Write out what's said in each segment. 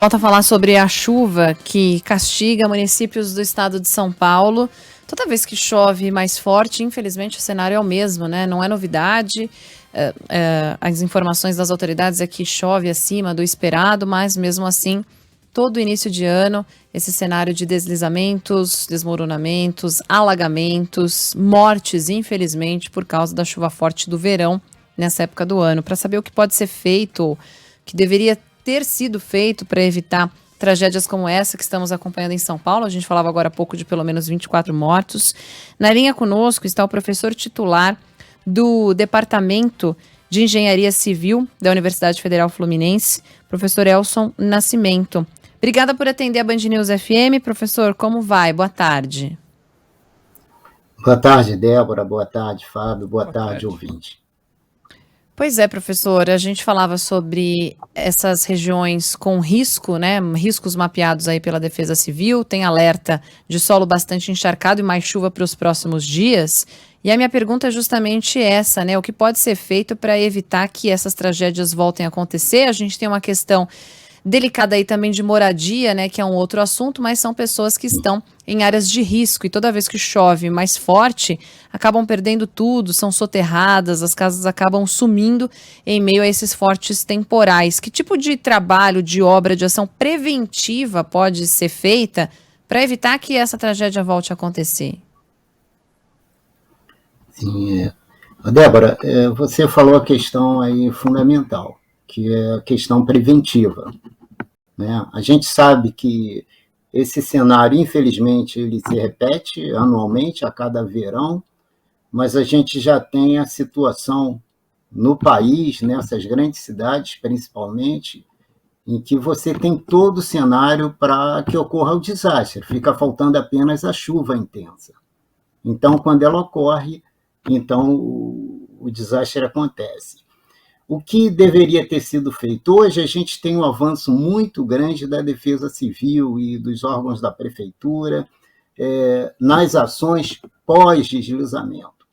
Volta a falar sobre a chuva que castiga municípios do estado de São Paulo. Toda vez que chove mais forte, infelizmente o cenário é o mesmo, né? Não é novidade. As informações das autoridades é que chove acima do esperado, mas mesmo assim, todo início de ano, esse cenário de deslizamentos, desmoronamentos, alagamentos, mortes, infelizmente, por causa da chuva forte do verão nessa época do ano. Para saber o que pode ser feito, que deveria ter sido feito para evitar tragédias como essa que estamos acompanhando em São Paulo. A gente falava agora há pouco de pelo menos 24 mortos. Na linha conosco está o professor titular do Departamento de Engenharia Civil da Universidade Federal Fluminense, professor Elson Nascimento. Obrigada por atender a Band News FM. Professor, como vai? Boa tarde. Boa tarde, Débora. Boa tarde, Fábio. Boa tarde, ouvinte. Pois é, professor, a gente falava sobre essas regiões com risco, né? Riscos mapeados aí pela Defesa Civil, tem alerta de solo bastante encharcado e mais chuva para os próximos dias. E a minha pergunta é justamente essa, né? O que pode ser feito para evitar que essas tragédias voltem a acontecer? A gente tem uma questão delicada aí também de moradia, né, que é um outro assunto, mas são pessoas que estão em áreas de risco e toda vez que chove mais forte, acabam perdendo tudo, são soterradas, as casas acabam sumindo em meio a esses fortes temporais. Que tipo de trabalho, de obra, de ação preventiva pode ser feita para evitar que essa tragédia volte a acontecer? Sim, Débora, você falou a questão aí fundamental, que é a questão preventiva, né? A gente sabe que esse cenário, infelizmente, ele se repete anualmente, a cada verão, mas a gente já tem a situação no país, nessas grandes cidades, principalmente, em que você tem todo o cenário para que ocorra o desastre, fica faltando apenas a chuva intensa. Então, quando ela ocorre, então o desastre acontece. O que deveria ter sido feito? Hoje a gente tem um avanço muito grande da Defesa Civil e dos órgãos da Prefeitura nas ações pós-deslizamento,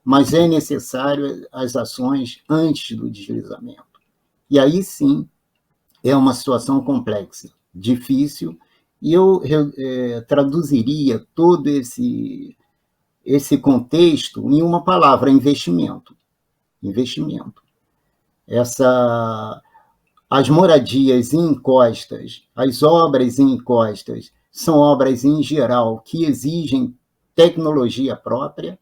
mas é necessário as ações antes do deslizamento. E aí sim é uma situação complexa, difícil, e eu traduziria todo esse contexto em uma palavra: investimento. Investimento. As moradias em encostas, as obras em encostas, são obras, em geral, que exigem tecnologia própria,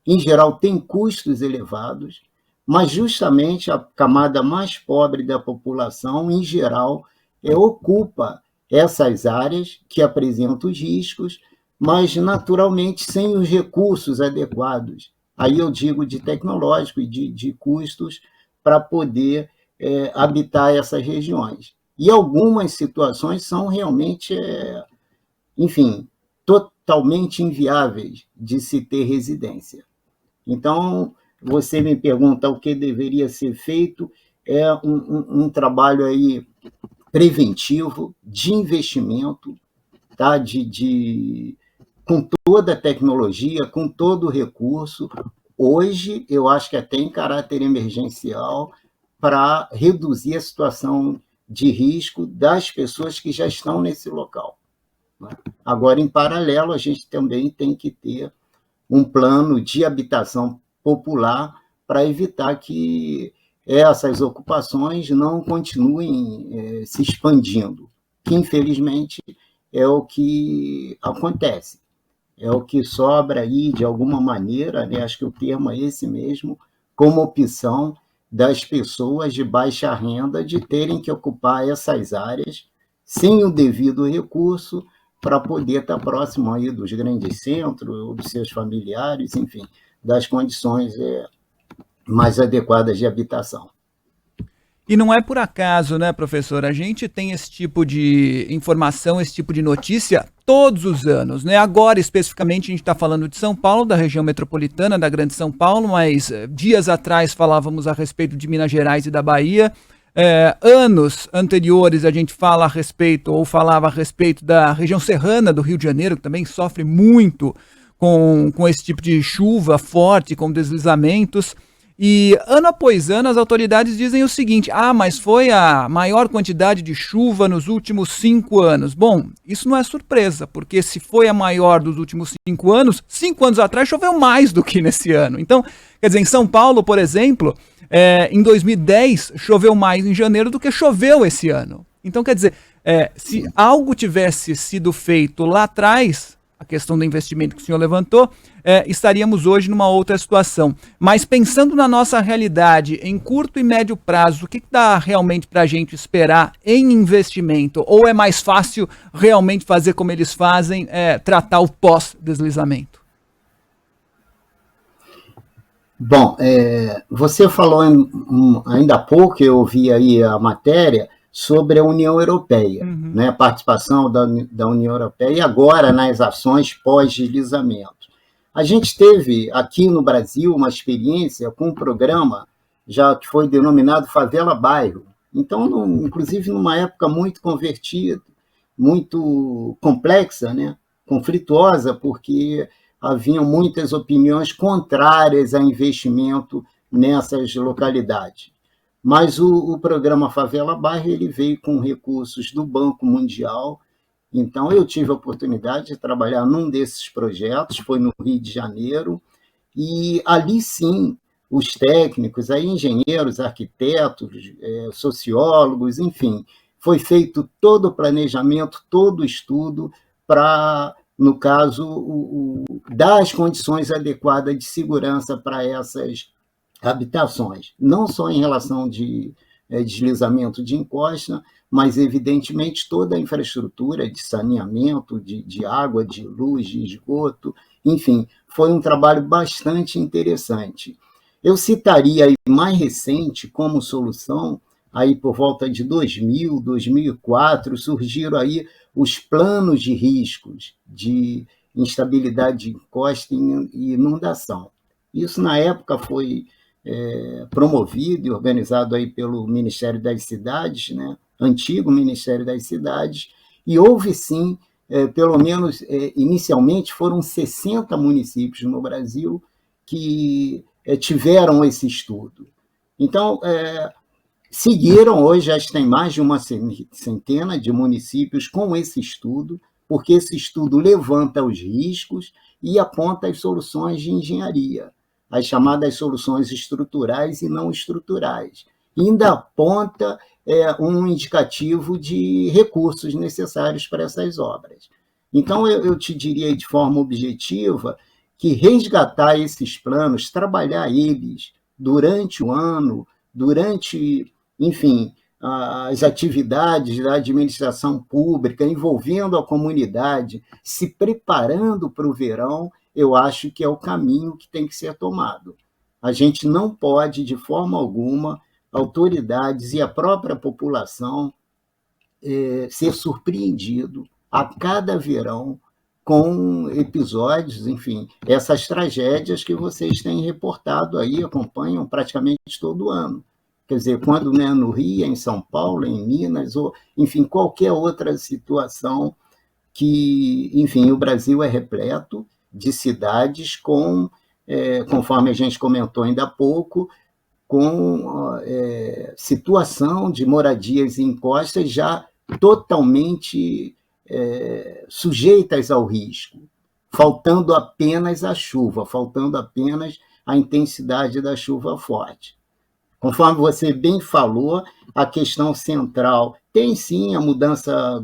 em geral, têm custos elevados, mas justamente a camada mais pobre da população, em geral, ocupa essas áreas que apresentam os riscos, mas, naturalmente, sem os recursos adequados. Aí eu digo de tecnológico e de custos para poder habitar essas regiões. E algumas situações são realmente, totalmente inviáveis de se ter residência. Então, você me pergunta o que deveria ser feito, é um trabalho aí preventivo, de investimento, tá? Com toda a tecnologia, com todo o recurso. Hoje, eu acho que até em caráter emergencial, para reduzir a situação de risco das pessoas que já estão nesse local. Agora, em paralelo, a gente também tem que ter um plano de habitação popular para evitar que essas ocupações não continuem se expandindo, que, infelizmente, é o que acontece. É o que sobra aí, de alguma maneira, né? Acho que o termo é esse mesmo, como opção das pessoas de baixa renda de terem que ocupar essas áreas sem o devido recurso para poder estar próximo aí dos grandes centros, ou dos seus familiares, enfim, das condições mais adequadas de habitação. E não é por acaso, né, professor? A gente tem esse tipo de informação, esse tipo de notícia todos os anos, né? Agora, especificamente, a gente está falando de São Paulo, da região metropolitana, da Grande São Paulo, mas dias atrás falávamos a respeito de Minas Gerais e da Bahia. Anos anteriores a gente fala a respeito, ou falava a respeito da região serrana do Rio de Janeiro, que também sofre muito com esse tipo de chuva forte, com deslizamentos. E ano após ano as autoridades dizem o seguinte: mas foi a maior quantidade de chuva nos últimos 5 anos. Bom, isso não é surpresa, porque se foi a maior dos últimos 5 anos, 5 anos atrás choveu mais do que nesse ano. Então, quer dizer, em São Paulo, por exemplo, em 2010 choveu mais em janeiro do que choveu esse ano. Então, quer dizer, se algo tivesse sido feito lá atrás, a questão do investimento que o senhor levantou, estaríamos hoje numa outra situação. Mas pensando na nossa realidade, em curto e médio prazo, o que dá realmente para a gente esperar em investimento? Ou é mais fácil realmente fazer como eles fazem, tratar o pós-deslizamento? Bom, você falou ainda há pouco, eu ouvi aí a matéria sobre a União Europeia, né, a participação da União Europeia e agora nas ações pós-deslizamento. A gente teve aqui no Brasil uma experiência com um programa já que foi denominado Favela Bairro. Então, inclusive numa época muito convertida, muito complexa, né, conflituosa, porque haviam muitas opiniões contrárias a investimento nessas localidades. Mas o programa Favela Bairro ele veio com recursos do Banco Mundial. Então, eu tive a oportunidade de trabalhar num desses projetos, foi no Rio de Janeiro, e ali sim, os técnicos, aí, engenheiros, arquitetos, sociólogos, enfim, foi feito todo o planejamento, todo o estudo para, no caso, dar as condições adequadas de segurança para essas habitações, não só em relação de deslizamento de encosta, mas, evidentemente, toda a infraestrutura de saneamento, de água, de luz, de esgoto, enfim, foi um trabalho bastante interessante. Eu citaria aí mais recente como solução, aí por volta de 2000, 2004, surgiram aí os planos de riscos de instabilidade de encosta e inundação. Isso, na época, foi promovido e organizado aí pelo Ministério das Cidades, né? Antigo Ministério das Cidades, e houve sim, pelo menos inicialmente, foram 60 municípios no Brasil que tiveram esse estudo. Então, seguiram, hoje já tem mais de uma centena de municípios com esse estudo, porque esse estudo levanta os riscos e aponta as soluções de engenharia, as chamadas soluções estruturais e não estruturais. E ainda aponta um indicativo de recursos necessários para essas obras. Então, eu te diria de forma objetiva que resgatar esses planos, trabalhar eles durante o ano, durante, enfim, as atividades da administração pública, envolvendo a comunidade, se preparando para o verão, eu acho que é o caminho que tem que ser tomado. A gente não pode, de forma alguma, autoridades e a própria população ser surpreendido a cada verão com episódios, enfim, essas tragédias que vocês têm reportado aí, acompanham praticamente todo ano. Quer dizer, quando não é no Rio, é em São Paulo, em Minas, ou, enfim, qualquer outra situação que, enfim, o Brasil é repleto de cidades com, conforme a gente comentou ainda há pouco, com situação de moradias em encostas já totalmente sujeitas ao risco, faltando apenas a chuva, faltando apenas a intensidade da chuva forte. Conforme você bem falou, a questão central tem sim a mudança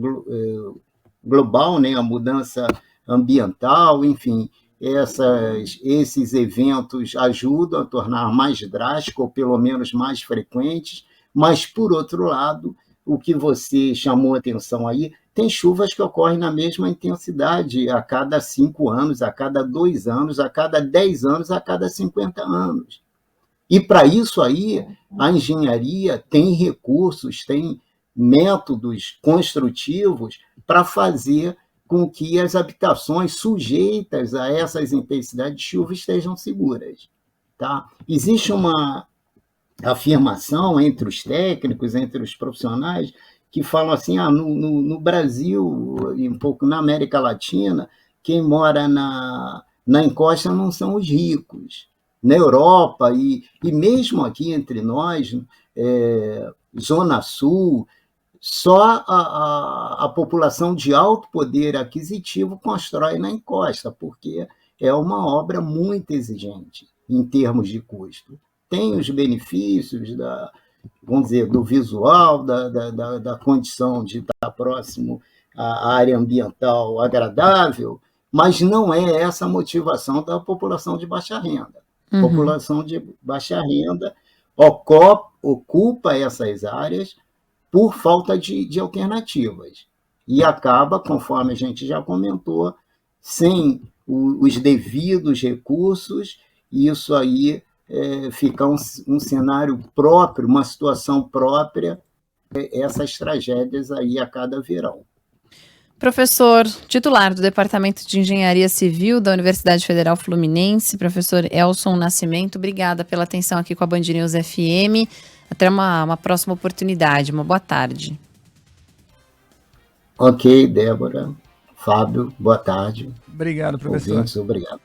global, né, a mudança ambiental, enfim, esses eventos ajudam a tornar mais drástico, ou pelo menos mais frequentes, mas, por outro lado, o que você chamou a atenção aí, tem chuvas que ocorrem na mesma intensidade a cada 5 anos, a cada 2 anos, a cada 10 anos, a cada 50 anos. E, para isso aí, a engenharia tem recursos, tem métodos construtivos para fazer com que as habitações sujeitas a essas intensidades de chuva estejam seguras. Tá? Existe uma afirmação entre os técnicos, entre os profissionais, que falam assim, no Brasil e um pouco na América Latina, quem mora na encosta não são os ricos, na Europa e mesmo aqui entre nós, Zona Sul, só a população de alto poder aquisitivo constrói na encosta, porque é uma obra muito exigente em termos de custo. Tem os benefícios vamos dizer, do visual, da condição de estar próximo à área ambiental agradável, mas não é essa a motivação da população de baixa renda. A população de baixa renda ocupa essas áreas por falta de alternativas. E acaba, conforme a gente já comentou, sem os devidos recursos, isso aí fica um cenário próprio, uma situação própria, essas tragédias aí a cada verão. Professor titular do Departamento de Engenharia Civil da Universidade Federal Fluminense, professor Elson Nascimento, obrigada pela atenção aqui com a Band News FM. Até uma próxima oportunidade. Uma boa tarde. Ok, Débora. Fábio, boa tarde. Obrigado, professor. Ouvintes, obrigado.